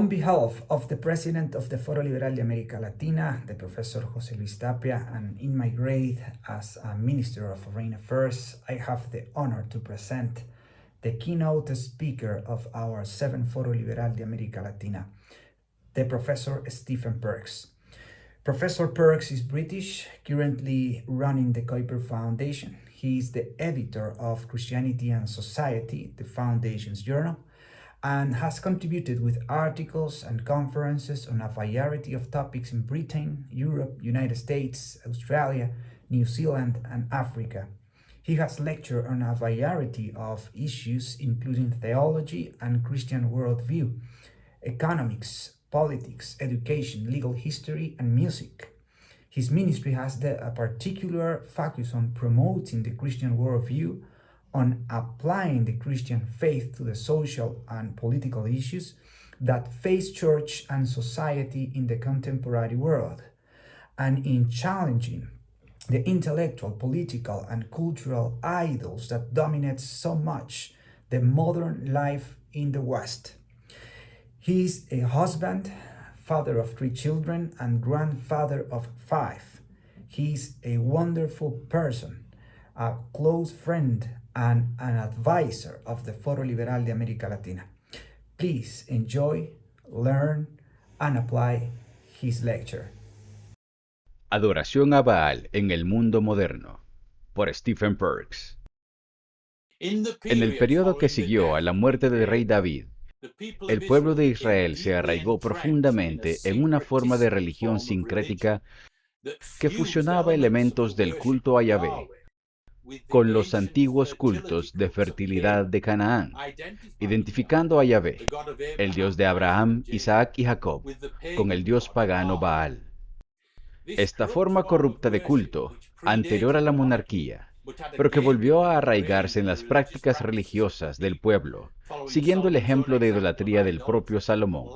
On behalf of the President of the Foro Liberal de América Latina, the Professor José Luis Tapia, and in my grade as a Minister of Foreign Affairs, I have the honor to present the keynote speaker of our 7th Foro Liberal de América Latina, the Professor Stephen Perks. Professor Perks is British, currently running the Kuiper Foundation. He is the editor of Christianity and Society, the Foundation's journal, and has contributed with articles and conferences on a variety of topics in Britain, Europe, United States, Australia, New Zealand, and Africa. He has lectured on a variety of issues, including theology and Christian worldview, economics, politics, education, legal history, and music. His ministry has a particular focus on promoting the Christian worldview, on applying the Christian faith to the social and political issues that face church and society in the contemporary world, and in challenging the intellectual, political, and cultural idols that dominate so much the modern life in the West. He is a husband, father of 3 children, and grandfather of 5. He is a wonderful person, a close friend, and an advisor of the Foro Liberal de América Latina. Please enjoy, learn, and apply his lecture. Adoración a Baal en el mundo moderno, por Stephen Perks. En el periodo que siguió a la muerte del rey David, el pueblo de Israel se arraigó profundamente en una forma de religión sincrética que fusionaba elementos del culto a Yahvé con los antiguos cultos de fertilidad de Canaán, identificando a Yahvé, el Dios de Abraham, Isaac y Jacob, con el dios pagano Baal. Esta forma corrupta de culto, anterior a la monarquía, pero que volvió a arraigarse en las prácticas religiosas del pueblo, siguiendo el ejemplo de idolatría del propio Salomón,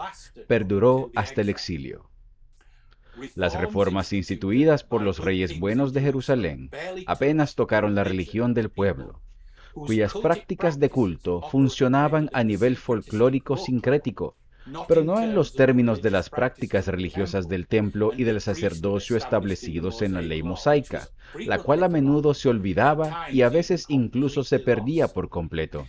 perduró hasta el exilio. Las reformas instituidas por los reyes buenos de Jerusalén apenas tocaron la religión del pueblo, cuyas prácticas de culto funcionaban a nivel folclórico sincrético, pero no en los términos de las prácticas religiosas del templo y del sacerdocio establecidos en la ley mosaica, la cual a menudo se olvidaba y a veces incluso se perdía por completo.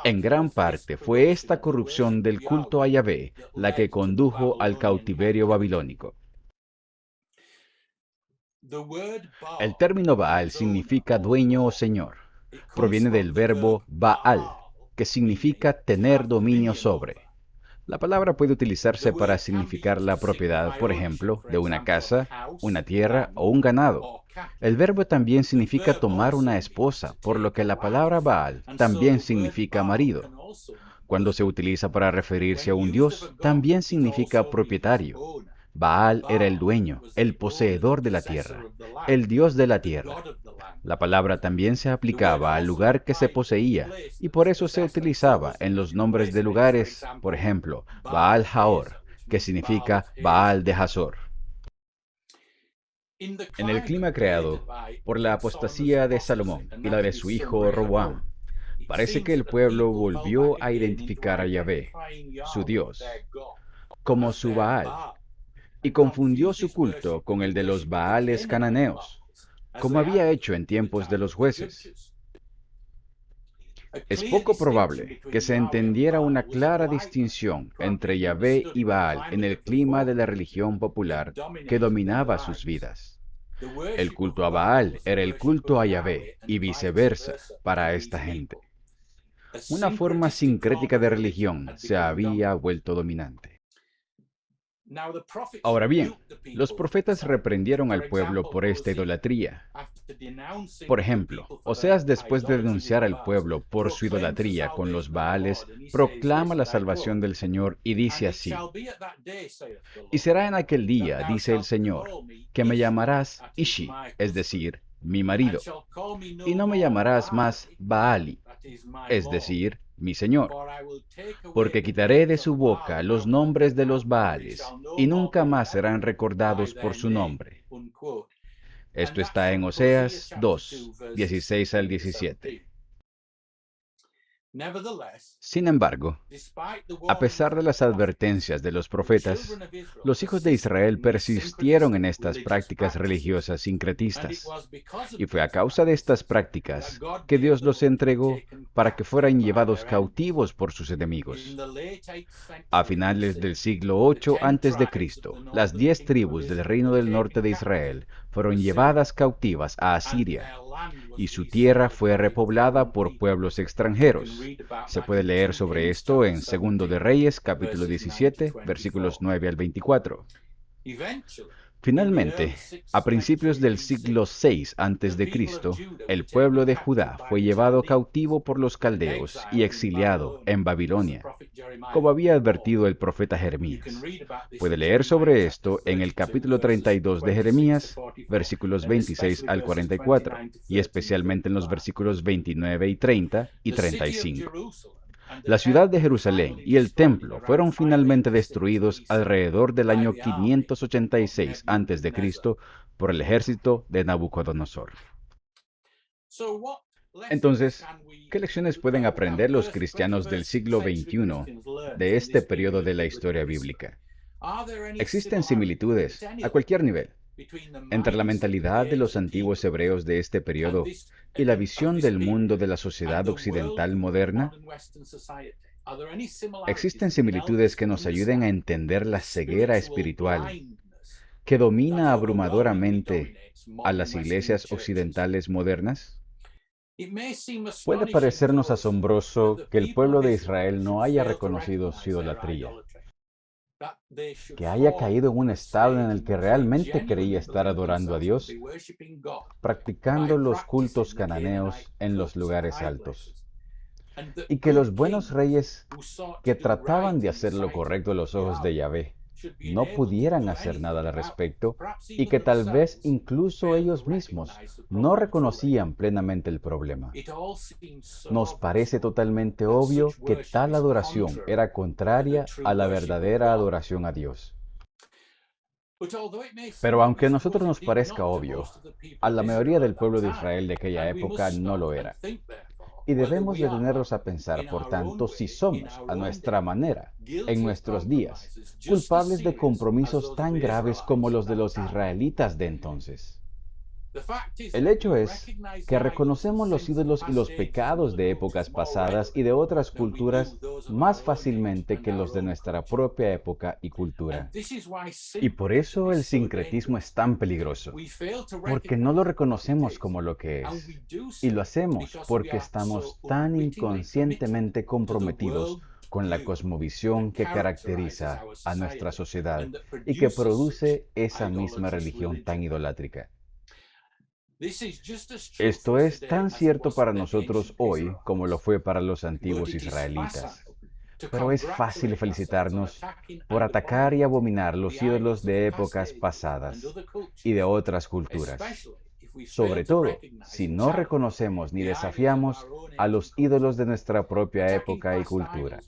En gran parte fue esta corrupción del culto a Yahvé la que condujo al cautiverio babilónico. El término Baal significa dueño o señor. Proviene del verbo Baal, que significa tener dominio sobre. La palabra puede utilizarse para significar la propiedad, por ejemplo, de una casa, una tierra o un ganado. El verbo también significa tomar una esposa, por lo que la palabra Baal también significa marido. Cuando se utiliza para referirse a un dios, también significa propietario. Baal era el dueño, el poseedor de la tierra, el dios de la tierra. La palabra también se aplicaba al lugar que se poseía, y por eso se utilizaba en los nombres de lugares, por ejemplo, Baal Jaor, que significa Baal de Hazor. En el clima creado por la apostasía de Salomón y la de su hijo Roboam, parece que el pueblo volvió a identificar a Yahvé, su Dios, como su Baal, y confundió su culto con el de los Baales cananeos, como había hecho en tiempos de los jueces. Es poco probable que se entendiera una clara distinción entre Yahvé y Baal en el clima de la religión popular que dominaba sus vidas. El culto a Baal era el culto a Yahvé y viceversa para esta gente. Una forma sincrética de religión se había vuelto dominante. Ahora bien, los profetas reprendieron al pueblo por esta idolatría. Por ejemplo, Oseas, después de denunciar al pueblo por su idolatría con los Baales, proclama la salvación del Señor y dice así: Y será en aquel día, dice el Señor, que me llamarás Ishi, es decir, mi marido, y no me llamarás más Baali, es decir, mi Señor, porque quitaré de su boca los nombres de los Baales, y nunca más serán recordados por su nombre. Esto está en Oseas 2, 16 al 17. Sin embargo, a pesar de las advertencias de los profetas, los hijos de Israel persistieron en estas prácticas religiosas sincretistas. Y fue a causa de estas prácticas que Dios los entregó para que fueran llevados cautivos por sus enemigos. A finales del siglo 8 a.C., las 10 tribus del reino del norte de Israel fueron llevadas cautivas a Asiria, y su tierra fue repoblada por pueblos extranjeros. Se puede leer sobre esto en Segundo de Reyes, capítulo 17, versículos 9 al 24. Finalmente, a principios del siglo 6 a.C., el pueblo de Judá fue llevado cautivo por los caldeos y exiliado en Babilonia, como había advertido el profeta Jeremías. Puede leer sobre esto en el capítulo 32 de Jeremías, versículos 26 al 44, y especialmente en los versículos 29 y 30 y 35. La ciudad de Jerusalén y el templo fueron finalmente destruidos alrededor del año 586 a.C. por el ejército de Nabucodonosor. Entonces, ¿qué lecciones pueden aprender los cristianos del siglo XXI de este periodo de la historia bíblica? Existen similitudes, a cualquier nivel, entre la mentalidad de los antiguos hebreos de este periodo y la visión del mundo de la sociedad occidental moderna. Existen similitudes que nos ayuden a entender la ceguera espiritual que domina abrumadoramente a las iglesias occidentales modernas. Puede parecernos asombroso que el pueblo de Israel no haya reconocido su idolatría, que haya caído en un estado en el que realmente creía estar adorando a Dios, practicando los cultos cananeos en los lugares altos, y que los buenos reyes que trataban de hacer lo correcto a los ojos de Yahvé no pudieran hacer nada al respecto, y que tal vez incluso ellos mismos no reconocían plenamente el problema. Nos parece totalmente obvio que tal adoración era contraria a la verdadera adoración a Dios. Pero aunque a nosotros nos parezca obvio, a la mayoría del pueblo de Israel de aquella época no lo era. Y debemos detenernos a pensar, por tanto, si somos, a nuestra manera, en nuestros días, culpables de compromisos tan graves como los de los israelitas de entonces. El hecho es que reconocemos los ídolos y los pecados de épocas pasadas y de otras culturas más fácilmente que los de nuestra propia época y cultura. Y por eso el sincretismo es tan peligroso, porque no lo reconocemos como lo que es. Y lo hacemos porque estamos tan inconscientemente comprometidos con la cosmovisión que caracteriza a nuestra sociedad y que produce esa misma religión tan idolátrica. Esto es tan cierto para nosotros hoy como lo fue para los antiguos israelitas. Pero es fácil felicitarnos por atacar y abominar los ídolos de épocas pasadas y de otras culturas. Sobre todo, si no reconocemos ni desafiamos a los ídolos de nuestra propia época y cultura.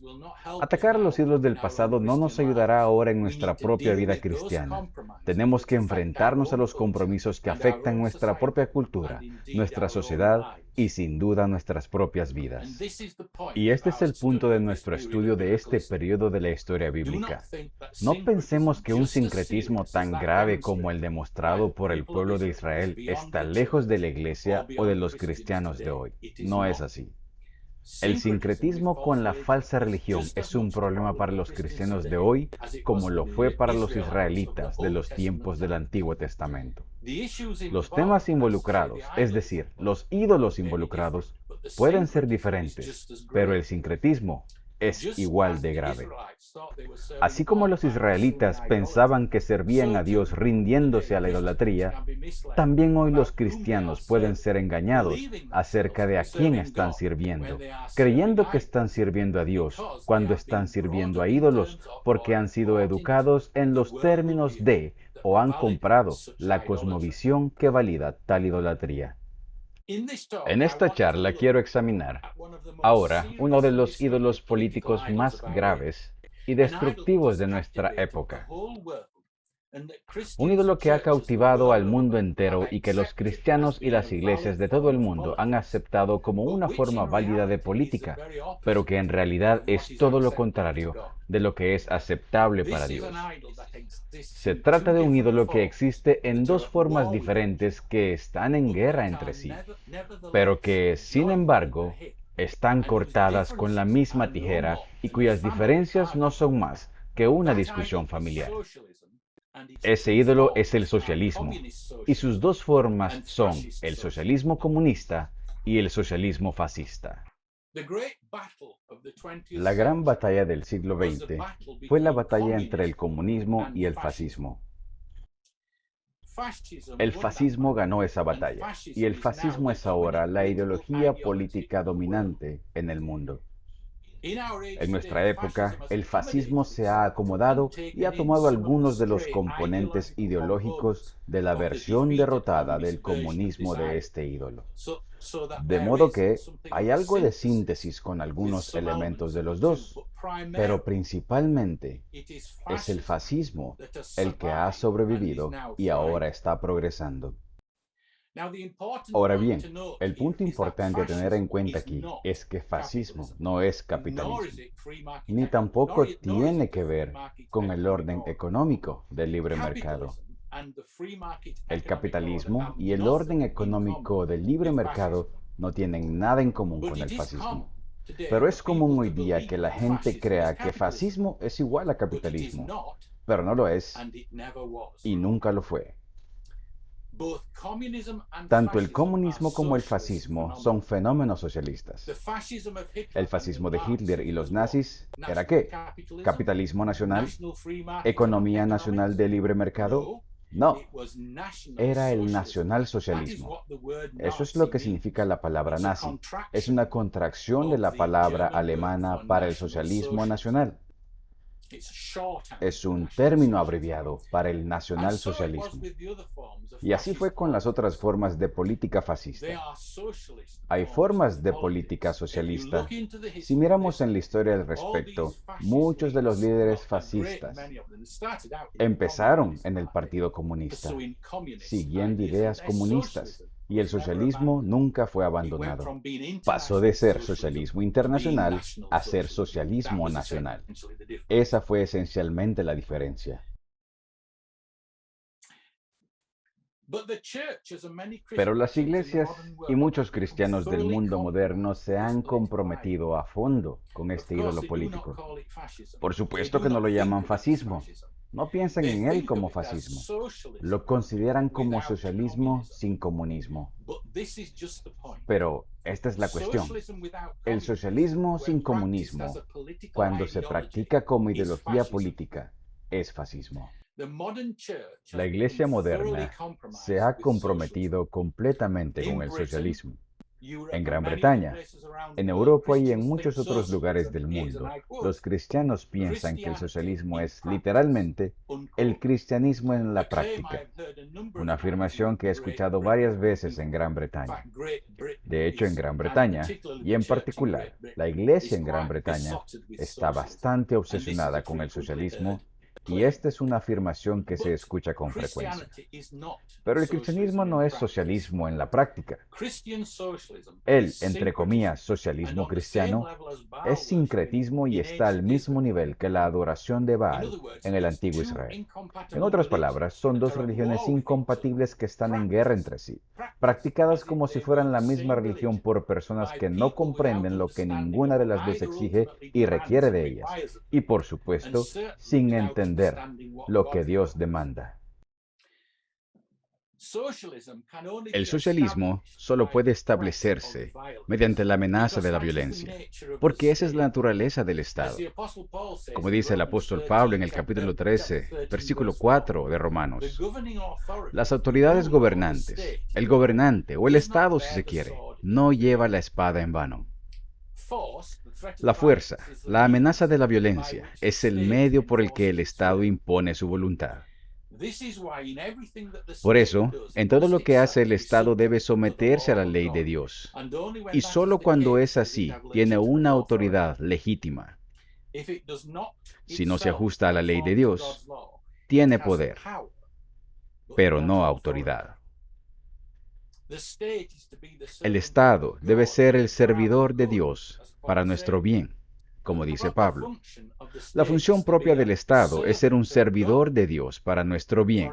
Atacar a los ídolos del pasado no nos ayudará ahora en nuestra propia vida cristiana. Tenemos que enfrentarnos a los compromisos que afectan nuestra propia cultura, nuestra sociedad y sin duda nuestras propias vidas. Y este es el punto de nuestro estudio de este periodo de la historia bíblica. No pensemos que un sincretismo tan grave como el demostrado por el pueblo de Israel está lejos de la iglesia o de los cristianos de hoy. No es así. El sincretismo con la falsa religión es un problema para los cristianos de hoy, como lo fue para los israelitas de los tiempos del Antiguo Testamento. Los temas involucrados, es decir, los ídolos involucrados, pueden ser diferentes, pero el sincretismo es igual de grave. Así como los israelitas pensaban que servían a Dios rindiéndose a la idolatría, también hoy los cristianos pueden ser engañados acerca de a quién están sirviendo, creyendo que están sirviendo a Dios cuando están sirviendo a ídolos porque han sido educados en los términos de o han comprado la cosmovisión que valida tal idolatría. En esta charla quiero examinar ahora uno de los ídolos políticos más graves y destructivos de nuestra época. Un ídolo que ha cautivado al mundo entero y que los cristianos y las iglesias de todo el mundo han aceptado como una forma válida de política, pero que en realidad es todo lo contrario de lo que es aceptable para Dios. Se trata de un ídolo que existe en dos formas diferentes que están en guerra entre sí, pero que, sin embargo, están cortadas con la misma tijera y cuyas diferencias no son más que una discusión familiar. Ese ídolo es el socialismo, y sus dos formas son el socialismo comunista y el socialismo fascista. La gran batalla del siglo XX fue la batalla entre el comunismo y el fascismo. El fascismo ganó esa batalla, y el fascismo es ahora la ideología política dominante en el mundo. En nuestra época, el fascismo se ha acomodado y ha tomado algunos de los componentes ideológicos de la versión derrotada del comunismo de este ídolo. De modo que hay algo de síntesis con algunos elementos de los dos, pero principalmente es el fascismo el que ha sobrevivido y ahora está progresando. Ahora bien, el punto importante a tener en cuenta aquí es que fascismo no es capitalismo, ni tampoco tiene que ver con el orden económico del libre mercado. El capitalismo y el orden económico del libre mercado no tienen nada en común con el fascismo. Pero es común hoy día que la gente crea que fascismo es igual a capitalismo, pero no lo es y nunca lo fue. Tanto el comunismo como el fascismo son fenómenos socialistas. El fascismo de Hitler y los nazis ¿era qué? ¿Capitalismo nacional? ¿Economía nacional de libre mercado? No, era el nacionalsocialismo. Eso es lo que significa la palabra nazi. Es una contracción de la palabra alemana para el socialismo nacional. Es un término abreviado para el nacionalsocialismo. Y así fue con las otras formas de política fascista. Hay formas de política socialista. Si miramos en la historia al respecto, muchos de los líderes fascistas empezaron en el Partido Comunista, siguiendo ideas comunistas, y el socialismo nunca fue abandonado. Pasó de ser socialismo internacional a ser socialismo nacional. Esa fue esencialmente la diferencia. Pero las iglesias y muchos cristianos del mundo moderno se han comprometido a fondo con este ídolo político. Por supuesto que no lo llaman fascismo. No piensan en él como fascismo. Lo consideran como socialismo sin comunismo. Pero esta es la cuestión. El socialismo sin comunismo, cuando se practica como ideología política, es fascismo. La Iglesia moderna se ha comprometido completamente con el socialismo. En Gran Bretaña, en Europa y en muchos otros lugares del mundo, los cristianos piensan que el socialismo es literalmente el cristianismo en la práctica, una afirmación que he escuchado varias veces en Gran Bretaña. De hecho, en Gran Bretaña, y en particular, la Iglesia en Gran Bretaña está bastante obsesionada con el socialismo. Y esta es una afirmación que se escucha con frecuencia. Pero el cristianismo no es socialismo en la práctica. El, entre comillas, socialismo cristiano es sincretismo y está al mismo nivel que la adoración de Baal en el antiguo Israel. En otras palabras, son dos religiones incompatibles que están en guerra entre sí, practicadas como si fueran la misma religión por personas que no comprenden lo que ninguna de las dos exige y requiere de ellas, y por supuesto, sin entender lo que Dios demanda. El socialismo solo puede establecerse mediante la amenaza de la violencia, porque esa es la naturaleza del Estado. Como dice el apóstol Pablo en el capítulo 13, versículo 4 de Romanos, las autoridades gobernantes, el gobernante o el Estado, si se quiere, no lleva la espada en vano. La fuerza, la amenaza de la violencia, es el medio por el que el Estado impone su voluntad. Por eso, en todo lo que hace el Estado debe someterse a la ley de Dios. Y solo cuando es así, tiene una autoridad legítima. Si no se ajusta a la ley de Dios, tiene poder, pero no autoridad. El Estado debe ser el servidor de Dios para nuestro bien, como dice Pablo. La función propia del Estado es ser un servidor de Dios para nuestro bien.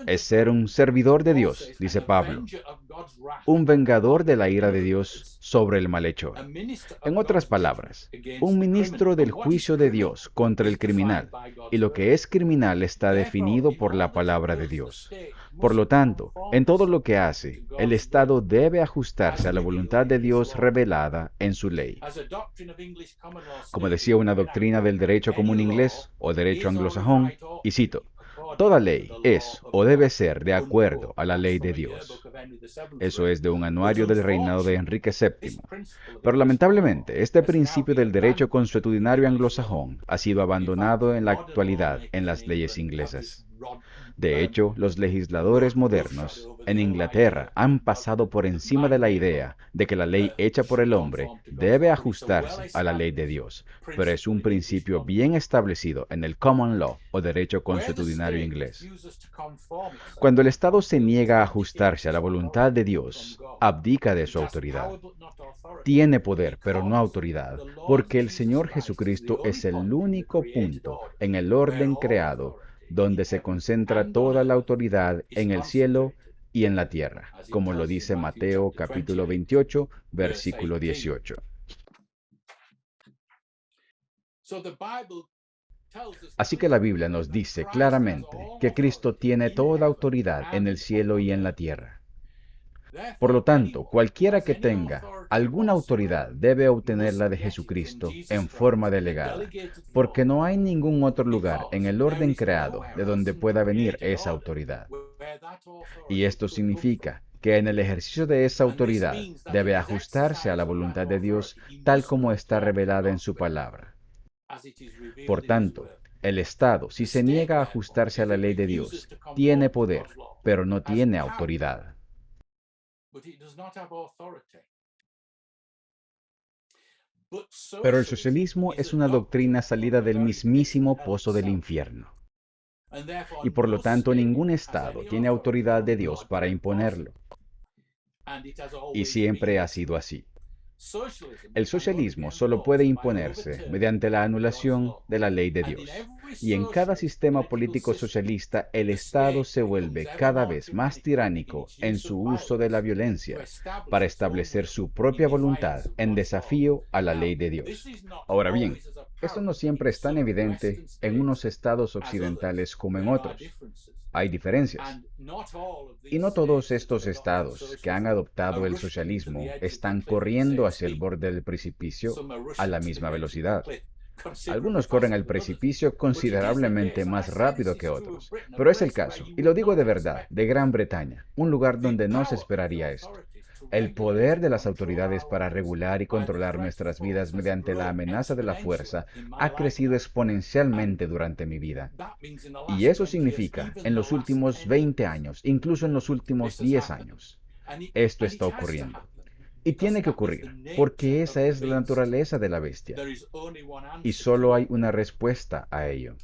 Es ser un servidor de Dios, dice Pablo, un vengador de la ira de Dios sobre el malhechor. En otras palabras, un ministro del juicio de Dios contra el criminal, y lo que es criminal está definido por la palabra de Dios. Por lo tanto, en todo lo que hace, el Estado debe ajustarse a la voluntad de Dios revelada en su ley. Como decía una doctrina del derecho común inglés o derecho anglosajón, y cito, toda ley es o debe ser de acuerdo a la ley de Dios. Eso es de un anuario del reinado de Enrique VII. Pero lamentablemente, este principio del derecho consuetudinario anglosajón ha sido abandonado en la actualidad en las leyes inglesas. De hecho, los legisladores modernos en Inglaterra han pasado por encima de la idea de que la ley hecha por el hombre debe ajustarse a la ley de Dios, pero es un principio bien establecido en el common law o derecho consuetudinario inglés. Cuando el Estado se niega a ajustarse a la voluntad de Dios, abdica de su autoridad. Tiene poder, pero no autoridad, porque el Señor Jesucristo es el único punto en el orden creado donde se concentra toda la autoridad en el cielo y en la tierra, como lo dice Mateo capítulo 28, versículo 18. Así que la Biblia nos dice claramente que Cristo tiene toda autoridad en el cielo y en la tierra. Por lo tanto, cualquiera que tenga alguna autoridad debe obtenerla de Jesucristo en forma delegada, porque no hay ningún otro lugar en el orden creado de donde pueda venir esa autoridad. Y esto significa que en el ejercicio de esa autoridad debe ajustarse a la voluntad de Dios tal como está revelada en su palabra. Por tanto, el Estado, si se niega a ajustarse a la ley de Dios, tiene poder, pero no tiene autoridad. Pero el socialismo es una doctrina salida del mismísimo pozo del infierno. Y por lo tanto ningún Estado tiene autoridad de Dios para imponerlo. Y siempre ha sido así. El socialismo solo puede imponerse mediante la anulación de la ley de Dios. Y en cada sistema político socialista, el Estado se vuelve cada vez más tiránico en su uso de la violencia para establecer su propia voluntad en desafío a la ley de Dios. Ahora bien, esto no siempre es tan evidente en unos estados occidentales como en otros. Hay diferencias. Y no todos estos estados que han adoptado el socialismo están corriendo hacia el borde del precipicio a la misma velocidad. Algunos corren al precipicio considerablemente más rápido que otros, pero es el caso, y lo digo de verdad, de Gran Bretaña, un lugar donde no se esperaría esto. El poder de las autoridades para regular y controlar nuestras vidas mediante la amenaza de la fuerza ha crecido exponencialmente durante mi vida. Y eso significa, en los últimos 20 años, incluso en los últimos 10 años, esto está ocurriendo. Y tiene que ocurrir, porque esa es la naturaleza de la bestia. Y solo hay una respuesta a ello.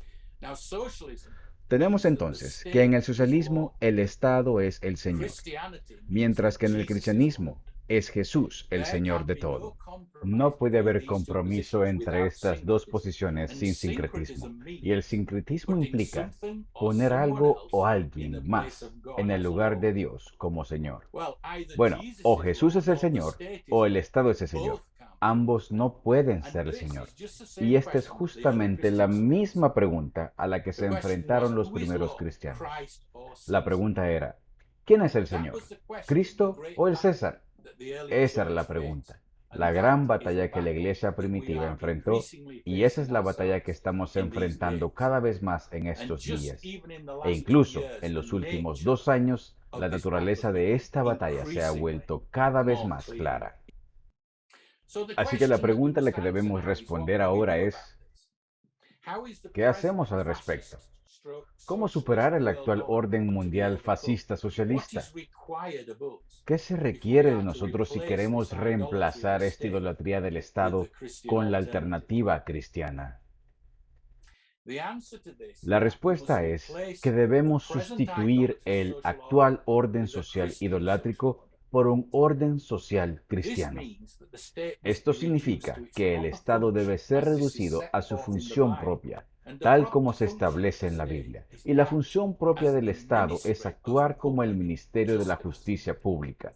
Tenemos entonces que en el socialismo el Estado es el Señor, mientras que en el cristianismo es Jesús el Señor de todo. No puede haber compromiso entre estas dos posiciones sin sincretismo. Y el sincretismo implica poner algo o alguien más en el lugar de Dios como Señor. Bueno, o Jesús es el Señor o el Estado es el Señor. Ambos no pueden ser el Señor. Y esta es justamente la misma pregunta a la que se enfrentaron los primeros cristianos. La pregunta era, ¿quién es el Señor? ¿Cristo o el César? Esa era la pregunta. La gran batalla que la iglesia primitiva enfrentó, y esa es la batalla que estamos enfrentando cada vez más en estos días. E incluso en los últimos 2 años, la naturaleza de esta batalla se ha vuelto cada vez más clara. Así que la pregunta a la que debemos responder ahora es, ¿qué hacemos al respecto? ¿Cómo superar el actual orden mundial fascista socialista? ¿Qué se requiere de nosotros si queremos reemplazar esta idolatría del Estado con la alternativa cristiana? La respuesta es que debemos sustituir el actual orden social idolátrico por un orden social cristiano. Esto significa que el Estado debe ser reducido a su función propia, tal como se establece en la Biblia. Y la función propia del Estado es actuar como el ministerio de la justicia pública.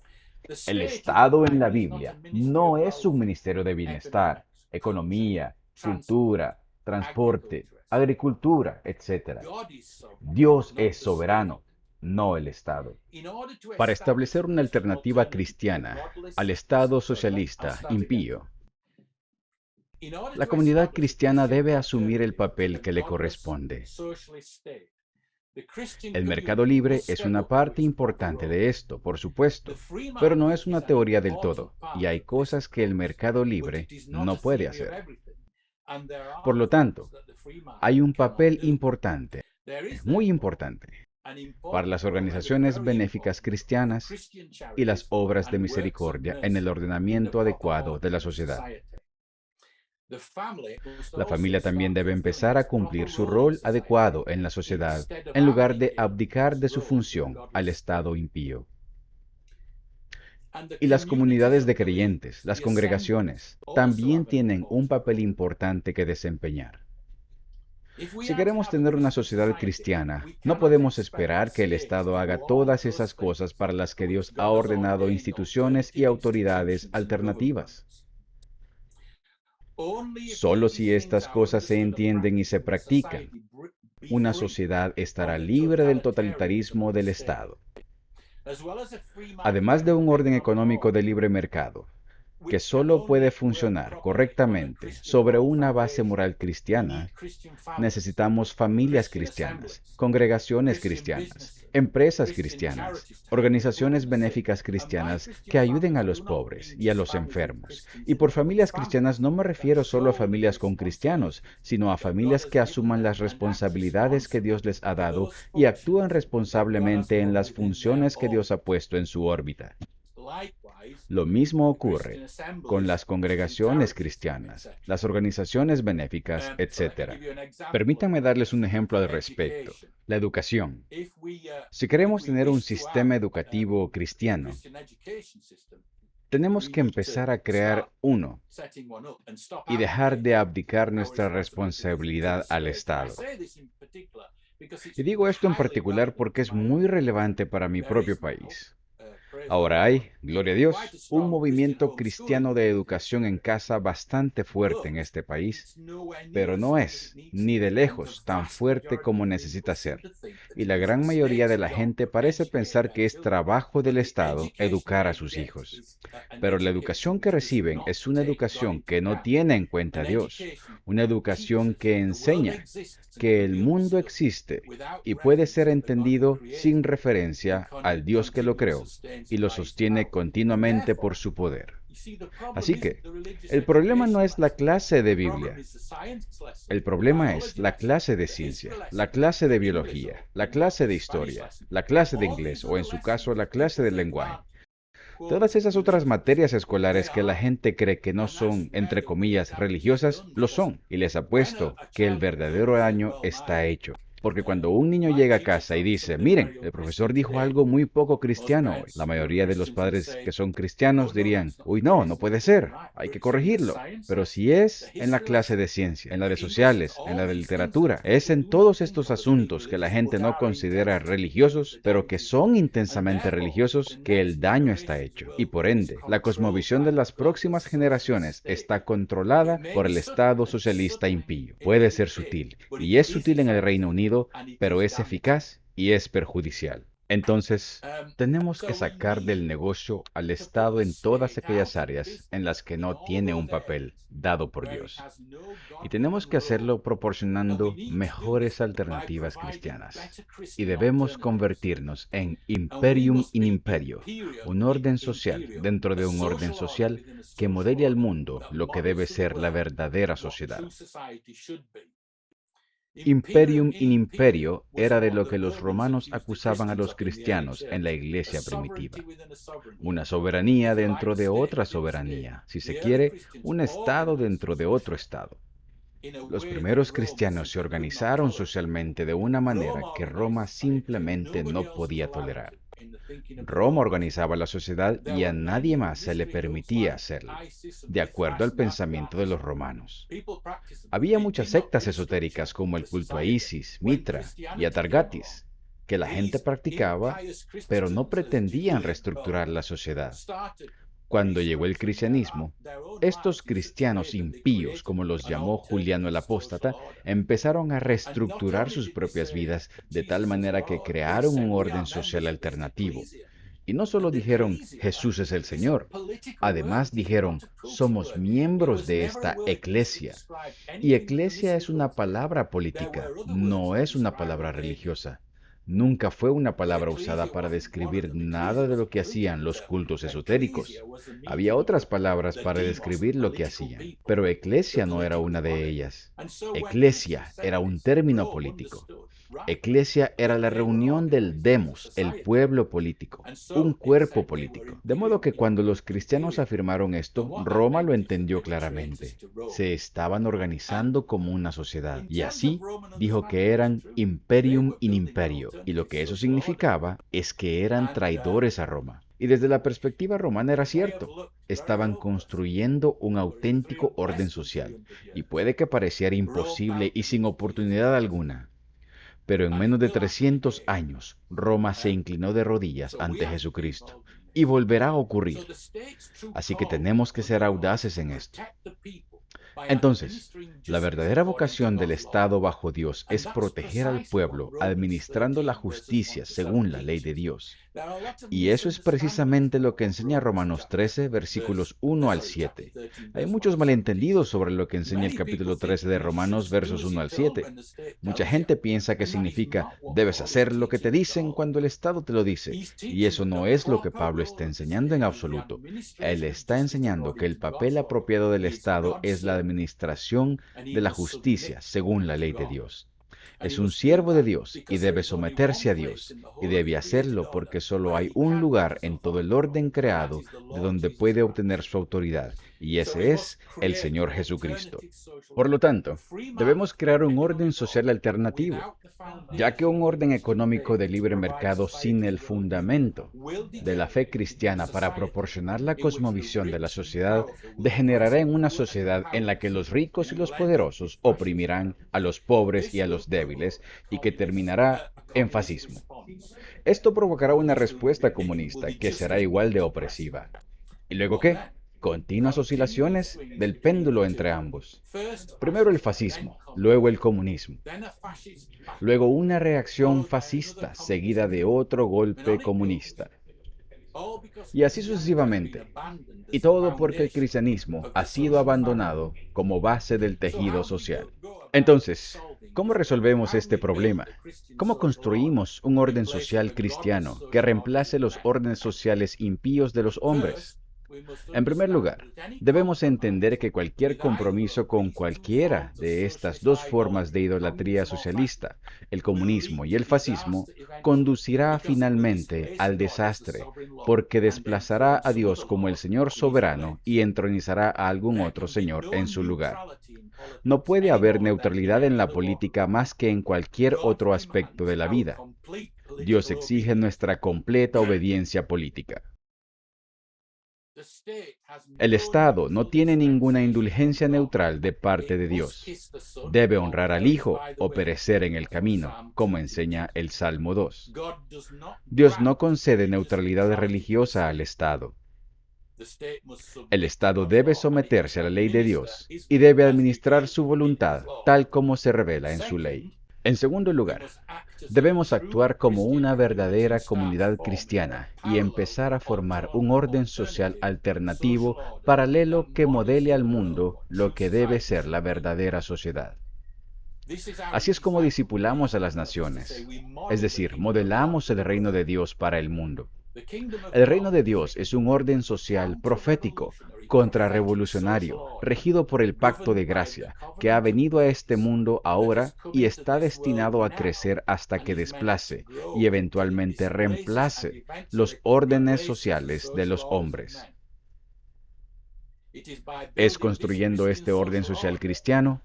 El Estado en la Biblia no es un ministerio de bienestar, economía, cultura, transporte, agricultura, etc. Dios es soberano, no el Estado. Para establecer una alternativa cristiana al Estado socialista impío, la comunidad cristiana debe asumir el papel que le corresponde. El mercado libre es una parte importante de esto, por supuesto, pero no es una teoría del todo, y hay cosas que el mercado libre no puede hacer. Por lo tanto, hay un papel importante, muy importante, para las organizaciones benéficas cristianas y las obras de misericordia en el ordenamiento adecuado de la sociedad. La familia también debe empezar a cumplir su rol adecuado en la sociedad, en lugar de abdicar de su función al Estado impío. Y las comunidades de creyentes, las congregaciones, también tienen un papel importante que desempeñar. Si queremos tener una sociedad cristiana, no podemos esperar que el Estado haga todas esas cosas para las que Dios ha ordenado instituciones y autoridades alternativas. Solo si estas cosas se entienden y se practican, una sociedad estará libre del totalitarismo del Estado. Además de un orden económico de libre mercado, que solo puede funcionar correctamente sobre una base moral cristiana, necesitamos familias cristianas, congregaciones cristianas, empresas cristianas, organizaciones benéficas cristianas que ayuden a los pobres y a los enfermos. Y por familias cristianas no me refiero solo a familias con cristianos, sino a familias que asuman las responsabilidades que Dios les ha dado y actúen responsablemente en las funciones que Dios ha puesto en su órbita. Lo mismo ocurre con las congregaciones cristianas, las organizaciones benéficas, etc. Permítanme darles un ejemplo al respecto. La educación. Si queremos tener un sistema educativo cristiano, tenemos que empezar a crear uno y dejar de abdicar nuestra responsabilidad al Estado. Y digo esto en particular porque es muy relevante para mi propio país. Ahora hay, gloria a Dios, un movimiento cristiano de educación en casa bastante fuerte en este país, pero no es, ni de lejos, tan fuerte como necesita ser. Y la gran mayoría de la gente parece pensar que es trabajo del Estado educar a sus hijos. Pero la educación que reciben es una educación que no tiene en cuenta a Dios, una educación que enseña que el mundo existe y puede ser entendido sin referencia al Dios que lo creó y lo sostiene continuamente por su poder. Así que, el problema no es la clase de Biblia. El problema es la clase de ciencia, la clase de biología, la clase de historia, la clase de inglés o en su caso la clase de lenguaje. Todas esas otras materias escolares que la gente cree que no son, entre comillas, religiosas, lo son. Y les apuesto que el verdadero daño está hecho. Porque cuando un niño llega a casa y dice, miren, el profesor dijo algo muy poco cristiano hoy, la mayoría de los padres que son cristianos dirían, uy, no, no puede ser, hay que corregirlo. Pero si es en la clase de ciencia, en la de sociales, en la de literatura, es en todos estos asuntos que la gente no considera religiosos, pero que son intensamente religiosos, que el daño está hecho. Y por ende, la cosmovisión de las próximas generaciones está controlada por el Estado socialista impío. Puede ser sutil, y es sutil en el Reino Unido, pero es eficaz y es perjudicial. Entonces, tenemos que sacar del negocio al Estado en todas aquellas áreas en las que no tiene un papel dado por Dios. Y tenemos que hacerlo proporcionando mejores alternativas cristianas. Y debemos convertirnos en imperium in imperio, un orden social dentro de un orden social que modele al mundo lo que debe ser la verdadera sociedad. Imperium in imperio era de lo que los romanos acusaban a los cristianos en la iglesia primitiva. Una soberanía dentro de otra soberanía, si se quiere, un estado dentro de otro estado. Los primeros cristianos se organizaron socialmente de una manera que Roma simplemente no podía tolerar. Roma organizaba la sociedad y a nadie más se le permitía hacerlo, de acuerdo al pensamiento de los romanos. Había muchas sectas esotéricas como el culto a Isis, Mitra y Atargatis, que la gente practicaba, pero no pretendían reestructurar la sociedad. Cuando llegó el cristianismo, estos cristianos impíos, como los llamó Juliano el Apóstata, empezaron a reestructurar sus propias vidas de tal manera que crearon un orden social alternativo. Y no solo dijeron Jesús es el Señor, además dijeron somos miembros de esta eclesia. Y eclesia es una palabra política, no es una palabra religiosa. Nunca fue una palabra usada para describir nada de lo que hacían los cultos esotéricos. Había otras palabras para describir lo que hacían, pero eclesia no era una de ellas. Eclesia era un término político. Eclesia era la reunión del demos, el pueblo político, un cuerpo político. De modo que cuando los cristianos afirmaron esto, Roma lo entendió claramente. Se estaban organizando como una sociedad, y así dijo que eran imperium in imperio, y lo que eso significaba es que eran traidores a Roma. Y desde la perspectiva romana era cierto. Estaban construyendo un auténtico orden social, y puede que pareciera imposible y sin oportunidad alguna. Pero en menos de 300 años, Roma se inclinó de rodillas ante Jesucristo, y volverá a ocurrir. Así que tenemos que ser audaces en esto. Entonces, la verdadera vocación del Estado bajo Dios es proteger al pueblo administrando la justicia según la ley de Dios. Y eso es precisamente lo que enseña Romanos 13, versículos 1 al 7. Hay muchos malentendidos sobre lo que enseña el capítulo 13 de Romanos, versos 1 al 7. Mucha gente piensa que significa debes hacer lo que te dicen cuando el Estado te lo dice. Y eso no es lo que Pablo está enseñando en absoluto. Él está enseñando que el papel apropiado del Estado es la administración de la justicia según la ley de Dios. Es un siervo de Dios y debe someterse a Dios, y debe hacerlo porque solo hay un lugar en todo el orden creado de donde puede obtener su autoridad, y ese es el Señor Jesucristo. Por lo tanto, debemos crear un orden social alternativo, ya que un orden económico de libre mercado sin el fundamento de la fe cristiana para proporcionar la cosmovisión de la sociedad degenerará en una sociedad en la que los ricos y los poderosos oprimirán a los pobres y a los débiles, y que terminará en fascismo. Esto provocará una respuesta comunista que será igual de opresiva. ¿Y luego qué? Continuas oscilaciones del péndulo entre ambos. Primero el fascismo, luego el comunismo. Luego una reacción fascista seguida de otro golpe comunista. Y así sucesivamente. Y todo porque el cristianismo ha sido abandonado como base del tejido social. Entonces, ¿cómo resolvemos este problema? ¿Cómo construimos un orden social cristiano que reemplace los órdenes sociales impíos de los hombres? En primer lugar, debemos entender que cualquier compromiso con cualquiera de estas dos formas de idolatría socialista, el comunismo y el fascismo, conducirá finalmente al desastre, porque desplazará a Dios como el Señor soberano y entronizará a algún otro Señor en su lugar. No puede haber neutralidad en la política más que en cualquier otro aspecto de la vida. Dios exige nuestra completa obediencia política. El Estado no tiene ninguna indulgencia neutral de parte de Dios. Debe honrar al Hijo o perecer en el camino, como enseña el Salmo 2. Dios no concede neutralidad religiosa al Estado. El Estado debe someterse a la ley de Dios y debe administrar su voluntad tal como se revela en su ley. En segundo lugar, debemos actuar como una verdadera comunidad cristiana y empezar a formar un orden social alternativo paralelo que modele al mundo lo que debe ser la verdadera sociedad. Así es como discipulamos a las naciones, es decir, modelamos el reino de Dios para el mundo. El reino de Dios es un orden social profético, contrarrevolucionario, regido por el pacto de gracia, que ha venido a este mundo ahora y está destinado a crecer hasta que desplace y eventualmente reemplace los órdenes sociales de los hombres. Es construyendo este orden social cristiano,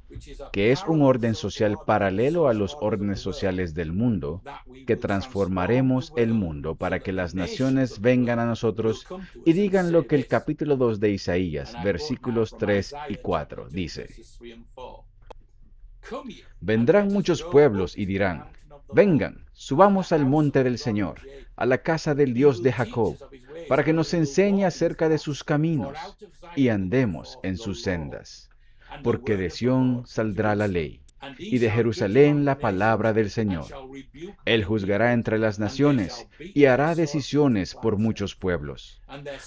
que es un orden social paralelo a los órdenes sociales del mundo, que transformaremos el mundo para que las naciones vengan a nosotros y digan lo que el capítulo 2 de Isaías, versículos 3 y 4 dice. Vendrán muchos pueblos y dirán, vengan, subamos al monte del Señor, a la casa del Dios de Jacob, para que nos enseñe acerca de sus caminos y andemos en sus sendas. Porque de Sión saldrá la ley, y de Jerusalén la palabra del Señor. Él juzgará entre las naciones y hará decisiones por muchos pueblos.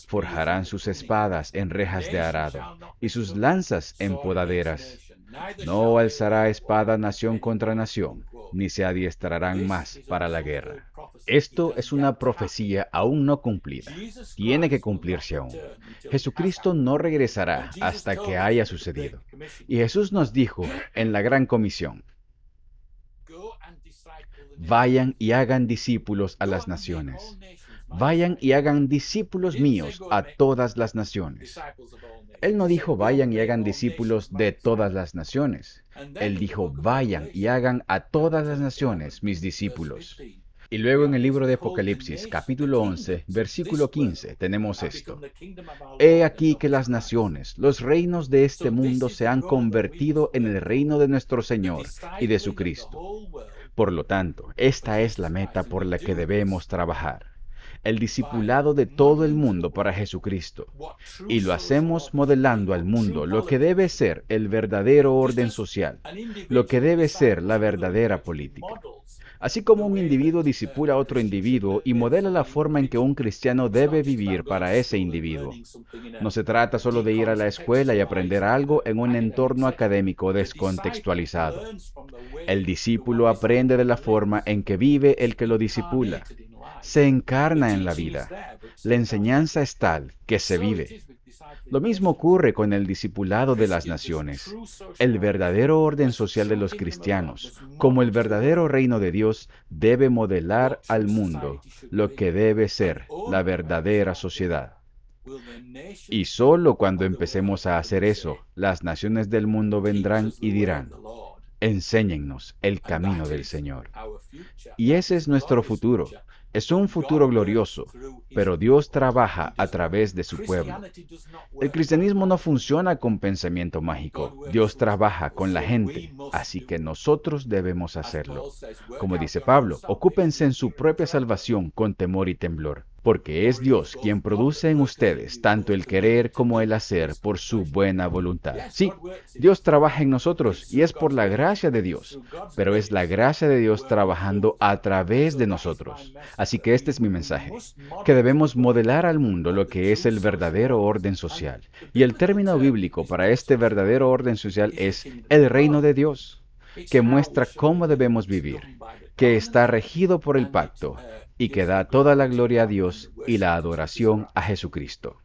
Forjarán sus espadas en rejas de arado y sus lanzas en podaderas. No alzará espada nación contra nación, ni se adiestrarán más para la guerra. Esto es una profecía aún no cumplida. Tiene que cumplirse aún. Jesucristo no regresará hasta que haya sucedido. Y Jesús nos dijo en la Gran Comisión, vayan y hagan discípulos a las naciones. Vayan y hagan discípulos míos a todas las naciones. Él no dijo vayan y hagan discípulos de todas las naciones. Él dijo vayan y hagan a todas las naciones mis discípulos. Y luego en el libro de Apocalipsis, capítulo 11, versículo 15, tenemos esto. He aquí que las naciones, los reinos de este mundo se han convertido en el reino de nuestro Señor y de su Cristo. Por lo tanto, esta es la meta por la que debemos trabajar. El discipulado de todo el mundo para Jesucristo. Y lo hacemos modelando al mundo lo que debe ser el verdadero orden social, lo que debe ser la verdadera política. Así como un individuo disipula a otro individuo y modela la forma en que un cristiano debe vivir para ese individuo. No se trata solo de ir a la escuela y aprender algo en un entorno académico descontextualizado. El discípulo aprende de la forma en que vive el que lo disipula. Se encarna en la vida. La enseñanza es tal que se vive. Lo mismo ocurre con el discipulado de las naciones. El verdadero orden social de los cristianos, como el verdadero reino de Dios, debe modelar al mundo lo que debe ser la verdadera sociedad. Y solo cuando empecemos a hacer eso, las naciones del mundo vendrán y dirán, enséñennos el camino del Señor. Y ese es nuestro futuro. Es un futuro glorioso, pero Dios trabaja a través de su pueblo. El cristianismo no funciona con pensamiento mágico. Dios trabaja con la gente, así que nosotros debemos hacerlo. Como dice Pablo, ocúpense en su propia salvación con temor y temblor, porque es Dios quien produce en ustedes tanto el querer como el hacer por su buena voluntad. Sí, Dios trabaja en nosotros y es por la gracia de Dios, pero es la gracia de Dios trabajando a través de nosotros. Así que este es mi mensaje, que debemos modelar al mundo lo que es el verdadero orden social. Y el término bíblico para este verdadero orden social es el reino de Dios, que muestra cómo debemos vivir, que está regido por el pacto y que da toda la gloria a Dios y la adoración a Jesucristo.